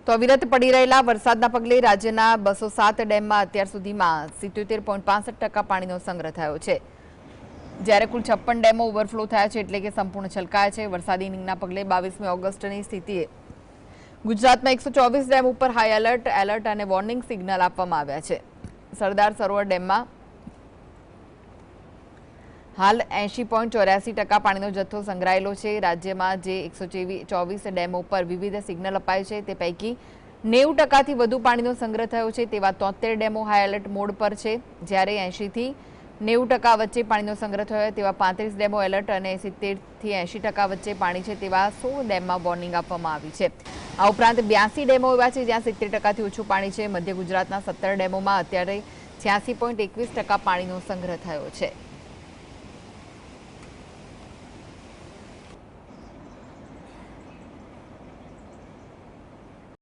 તો અવિરત પડી રહેલા વરસાદના પગલે રાજ્યના 207 ડેમમાં અત્યાર સુધીમાં 77.65% પાણીનો સંગ્રહ થયો છે, જ્યારે કુલ 56 ડેમો ઓવરફ્લો થયા છે, એટલે કે સંપૂર્ણ છલકાયા છે। વરસાદી ઇનિંગના પગલે 22મી ઓગસ્ટની સ્થિતિએ ગુજરાતમાં 124 ડેમ ઉપર હાઈ એલર્ટ અને વોર્નિંગ સિગ્નલ આપવામાં આવ્યા છે। સરદાર સરોવર ડેમમાં હાલ 80.84% પાણીનો જથ્થો સંગ્રહાયેલો છે। રાજ્યમાં જે 124 ડેમો પર વિવિધ સિગ્નલ અપાય છે, તે પૈકી 90%થી વધુ પાણીનો સંગ્રહ થયો છે, તેવા 73 ડેમો હાઈ એલર્ટ મોડ પર છે, જ્યારે 80થી 90% વચ્ચે પાણીનો સંગ્રહ થયો તેવા 35 ડેમો એલર્ટ અને 70થી 80% વચ્ચે પાણી છે તેવા 100 ડેમમાં વોર્નિંગ આપવામાં આવી છે। આ ઉપરાંત 82 ડેમો એવા છે જ્યાં 70%થી ઓછું પાણી છે। મધ્ય ગુજરાતના 17 ડેમોમાં અત્યારે 86.21% પાણીનો સંગ્રહ થયો છે।